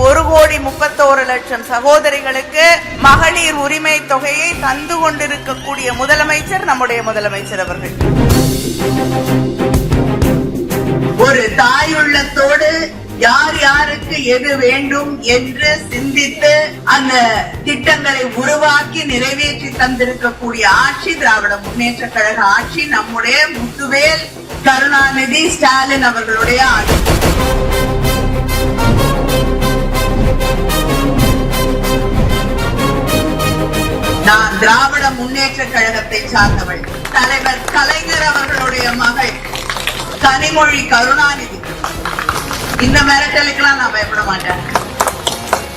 1,31,00,000 சகோதரிகளுக்கு மகளிர் உரிமை தொகையை தந்து கொண்டிருக்கக்கூடிய முதலமைச்சர் நம்முடைய முதலமைச்சர் அவர்கள். ஒரு தாயுள்ளத்தோடு யார் யாருக்கு எது வேண்டும் என்று சிந்தித்து அந்த திட்டங்களை உருவாக்கி நிறைவேற்றி தந்திருக்கக்கூடிய ஆட்சி திராவிட முன்னேற்ற கழக ஆட்சி, நம்முடைய முத்துவேல் கருணாநிதி ஸ்டாலின் அவர்களுடைய ஆட்சி. நான் திராவிட முன்னேற்ற கழகத்தை சார்ந்தவள். தலைவர் கலைஞர் அவர்களுடைய மகள் கனிமொழி கருணாநிதி. இந்த மிரட்டலுக்கெல்லாம் நான் பயப்பட மாட்டேன்.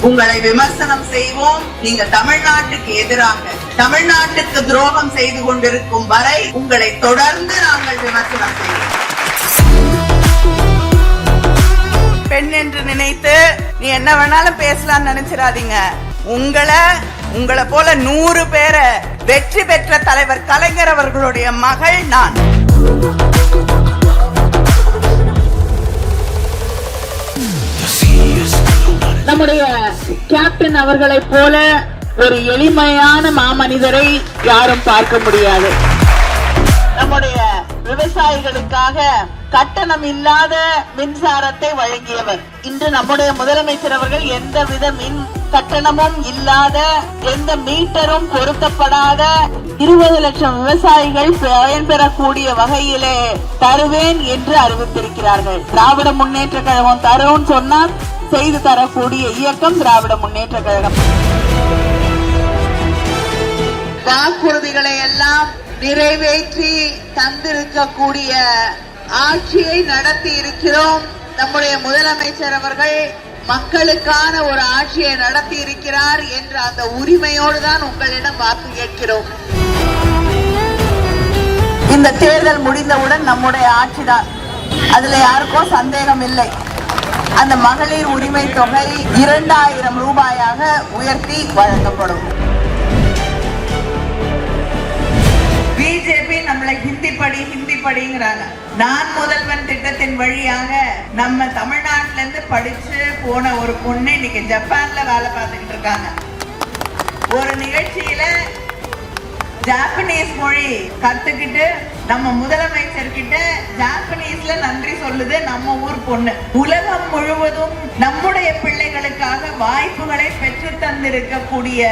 உங்களை விமர்சனம் செய்வோம். நீங்க தமிழ்நாட்டுக்கு எதிராக, தமிழ்நாட்டுக்கு துரோகம் செய்து கொண்டிருக்கும் வரை உங்களை தொடர்ந்து நாங்கள் விமர்சனம் செய்வோம். பெண் என்று நினைத்து நீ என்ன வேணாலும் பேசலாம் நினைச்சிடாதீங்க. உங்களை போல 100 பேரை வெற்றி பெற்ற தலைவர் கலைஞர் அவர்களுடைய மகள் நான். நம்முடைய கேப்டன் அவர்களை போல ஒரு எளிமையான மாமனிதரை யாரும் பார்க்க முடியாது. நம்முடைய விவசாயிகளுக்காக கட்டணம் இல்லாத மின்சாரத்தை வழங்கியவர். இன்று நம்முடைய முதலமைச்சர் அவர்கள் எந்தவித மின் கட்டணமும் இல்லாத, எந்த மீட்டரும் பொருத்தப்படாத 20 லட்சம் விவசாயிகள் பயன்பெறக்கூடிய வகையிலே தருவேன் என்று அறிவித்திருக்கிறார்கள். திராவிட முன்னேற்ற கழகம் தரும் சொன்னால் செய்து தரக்கூடிய இயக்கம் திராவிட முன்னேற்ற கழகம். வாக்குறுதிகளை எல்லாம் நிறைவேற்றி தந்திருக்கக்கூடிய ஆட்சியை நடத்தி இருக்கிறோம். நம்முடைய முதலமைச்சர் அவர்கள் மக்களுக்கான ஒரு ஆட்சியை நடத்தி இருக்கிறார் என்ற அந்த உரிமையோடு தான் உங்களிடம் வாக்கு கேட்கிறோம். இந்த தேர்தல் முடிந்தவுடன் நம்முடைய ஆட்சிதான், அதுல யாருக்கும் சந்தேகம் இல்லை. அந்த மகளிர் உரிமை தொகை 2000 ரூபாயாக உயர்த்தி வழங்கப்படும். பிஜேபி நம்மளை ஹிந்தி படிங்கிறாங்க. நான் முதல்வன் திட்டத்தின் வழியாக நம்ம தமிழ்நாட்டில இருந்து படிச்சு போன ஒரு பொண்ணு இன்னைக்கு ஜப்பான்ல வேலை பார்த்துக்கிட்டு இருக்காங்க. ஒரு நிகழ்ச்சியில ஜாப்பனீஸ் மொழி கத்துக்கிட்டு நம்ம முதலமைச்சர் கிட்ட ஜாப்பனீஸ்ல நன்றி சொல்லுது நம்ம ஊர் பொண்ணு. உலகம் முழுவதும் நம்முடைய பிள்ளைகளுக்காக வாய்ப்புகளை பெற்று தந்திருக்கக்கூடிய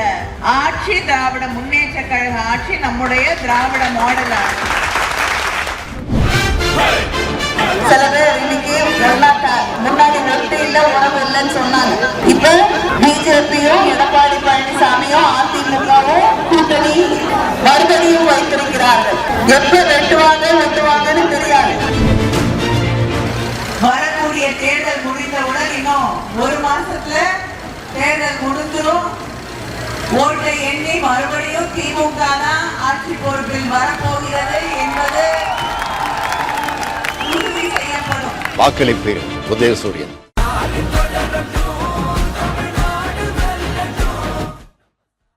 ஆட்சி திராவிட முன்னேற்ற கழக ஆட்சி, நம்முடைய திராவிட மாடல் ஆட்சி. சில பேர் இன்னைக்கு முன்னாடி நெட்டு இல்ல உணவு இல்லைன்னு சொன்னாங்க. இப்ப பிஜேபியும் எடப்பாடி பழனிசாமியும் அதிமுகவும் கூட்டணி மறுபடியும் வைத்திருக்கிறார்கள். எப்ப வெட்டுவாங்கன்னு தெரியாது. வரக்கூடிய தேர்தல் முடிந்தவுடன் இன்னும் 1 மாசத்துல தேர்தல் முடிஞ்சிடும். ஓட்டை எண்ணி மறுபடியும் திமுக தான் ஆட்சி பொறுப்பில் வரப்போகிறது என்பது உறுதி செய்யப்படும். வாக்களிப்பீர் உதயசூரியன்.